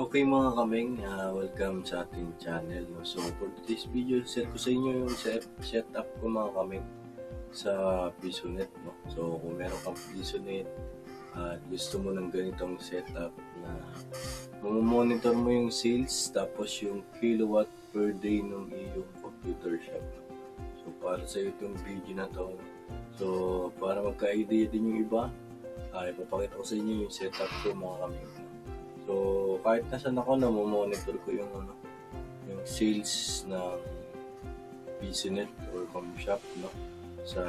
Okay mga kameng, welcome sa ating channel. No? So for today's video, set ko sa inyo yung setup ko mga kameng sa PisoNet. No? So kung meron kang PisoNet at gusto mo ng ganitong setup na monitor mo yung sales tapos yung kilowatt per day ng iyong computer shop. No? So para sa itong video na to, so para magka-idea din yung iba, ipapakita ko sa inyo yung setup ko mga kameng. So, kahit nasan ako, monitor ko yung sales ng PisoNet or ComShop, no? Sa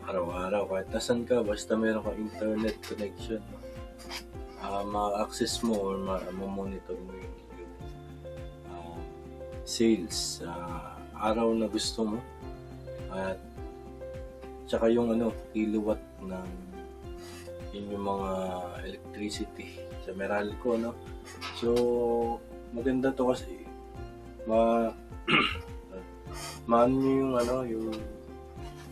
araw-araw. Kahit nasan ka, basta meron kang internet connection, no? Ma-access mo or ma-monitor mo yung sales sa araw na gusto mo. At tsaka yung kilowatt ng inyong mga electricity sa Meralco, no? So, maganda to kasi maano nyo yung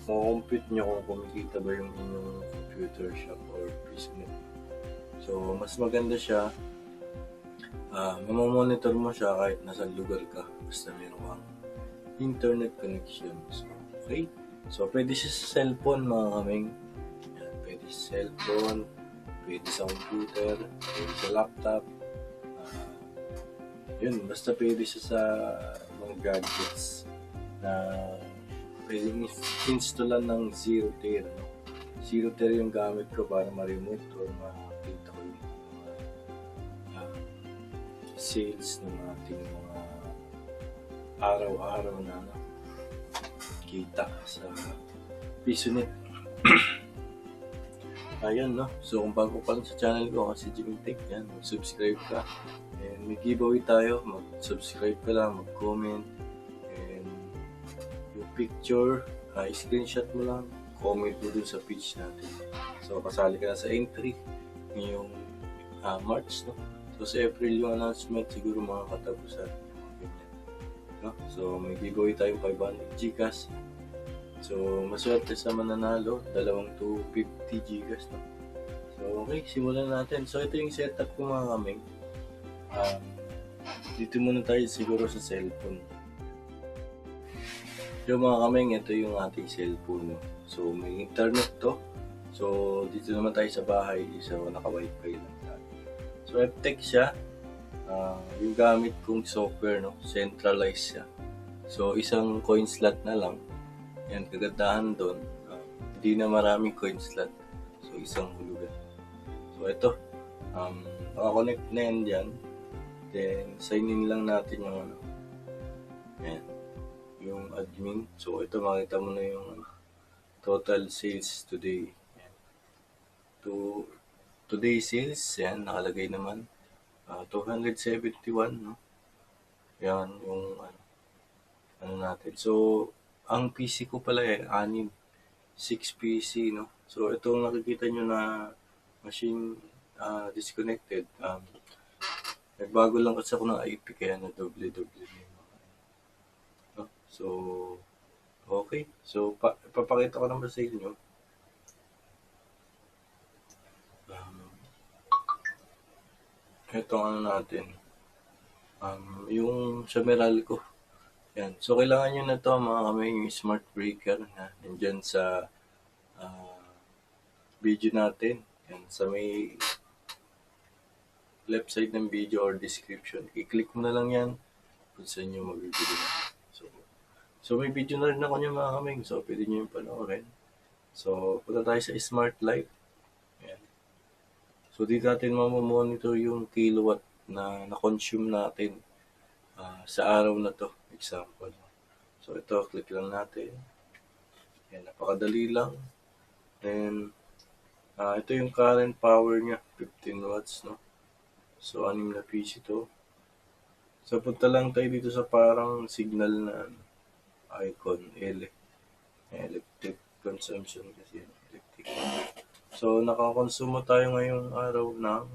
compute nyo kung kumikita ba yung inyong computer shop or PisoNet. So, mas maganda siya. Mamamonitor mo siya kahit nasa lugar ka basta meron kang internet connection. So, okay? So, pwede siya sa cellphone mga kameng. Pwede sa cellphone, pwede sa computer, pwede sa laptop. Yun, basta pwede siya sa mga gadgets na pwede installan ng zero tier. No? Zero tier yung gamit ko para ma-remote or makita ko yung sales ng ating mga araw-araw na kita sa PisoNet. Ayan, no? So, kung bago pa lang sa channel ko, kasi Jimmy Tech, yan, mag-subscribe ka. And may giveaway tayo, mag-subscribe ka lang, mag-comment. And yung picture, screenshot mo lang, comment mo dun sa page natin. So, kasali ka na sa entry ngayong March, no? So, sa April yung announcement, siguro mga katapusan. No? So, may giveaway tayong 500 Gcash. So, maswerte sa mananalo, 250 gigas, no? So, okay, simulan natin. So, ito yung setup ko mga kameng. Dito muna tayo siguro sa cellphone. So, mga kameng, ito yung ating cellphone, no? So, may internet to. So, dito naman tayo sa bahay. So, naka-wifi lang tayo. So, FTech siya. Yung gamit kong software, no? Centralized siya. So, isang coin slot na lang. Yan, kagandahan doon, hindi na maraming coin slot. So, isang hulugan. So, ito. Naka-connect na yan dyan. Then, sign in lang natin yung yan. Yung admin. So, ito, makita mo na yung total sales today. Yan. Today sales, yan, nakalagay naman. 271, no? Yan, yung ano natin. So, ang PC ko pala 6 PC, no? So, itong nakikita nyo na machine disconnected. Nagbago lang kasi ako ng IP kaya na doble. No? So, okay. So, papakita ko naman sa inyo. Itong natin. Yung sa Meralco. Yan. So, kailangan nyo na to mga kamay, yung smart breaker na nandyan sa video natin. Yan. Sa may left side ng video or description. I-click mo na lang yan kung saan nyo mabibili na. So, may video na rin ako nyo mga kamay. So, pwede nyo yung panoorin. So, punta tayo sa Smart Life. Yan. So, dito natin mamamonitor yung kilowatt na na-consume natin sa araw na to. Example. So, ito, click lang natin. Yan, napakadali lang. Then, ito yung current power niya, 15 watts, no? So, 6 na PC to. So, punta lang tayo dito sa parang signal na icon, electric consumption kasi electric. So, nakakonsumo tayo ngayong araw ng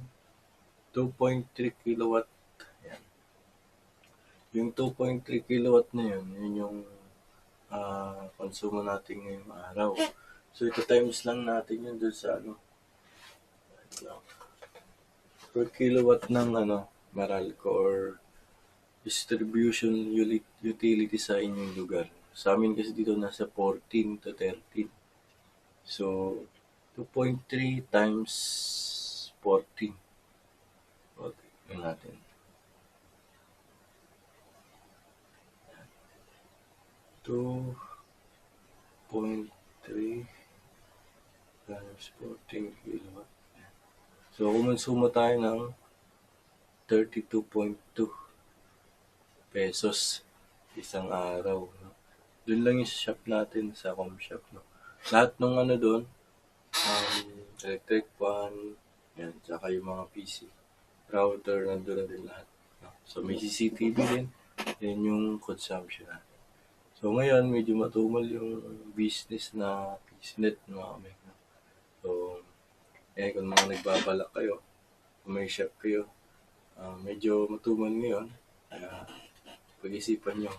2.3 kilowatt. Yung 2.3 kilowatt na yun yung konsumo natin ngayong araw. So, ito times lang natin yun dun sa per kilowatt ng Meralco or distribution utility sa inyong lugar. Sa amin kasi dito nasa 14 to 13. So, 2.3 times 14. Okay, yun natin. 2.3 times 14 kilowatt. So, kumonsumo tayo ng 32.2 pesos isang araw. No? Doon lang yung shop natin, sa com shop. No? Lahat ng ano doon, electric fan, yan, tsaka yung mga PC, router, nandun na din lahat. No? So, may CCTV din. Yan yung consumption natin. So, ngayon, medyo matumal yung business na PCNet mga kami. No? So, kung mga nagbabalak kayo, kung may shop kayo, medyo matumal ngayon. Pag-isipan nyo.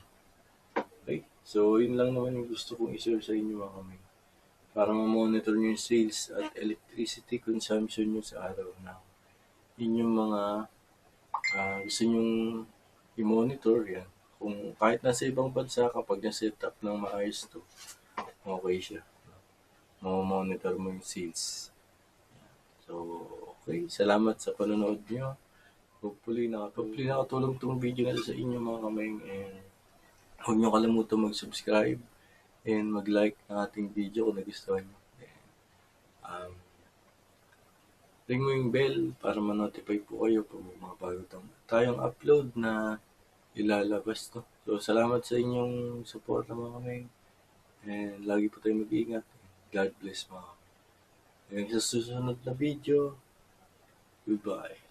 Okay? So, yun lang naman yung gusto kong i-share sa inyo mga kami. Para ma-monitor nyo yung sales at electricity consumption nyo sa araw na inyong mga gusto nyong i-monitor yan. Kung kahit nasa ibang bansa, kapag na-set up ng maayos to, okay siya. Ma-monitor mo yung sales. So, okay. Salamat sa panonood nyo. Hopefully nakatulong tong video na sa inyo mga kameng. And huwag nyo kalimutan mag-subscribe and mag-like ng ating video kung nagustuhan nyo. Ring mo yung bell para ma-notify po kayo pag may mga bago tayong upload na ilalabas to. So, salamat sa inyong support mga kameng. And lagi po tayo mag-iingat. God bless mga kameng. And sa susunod na video, goodbye.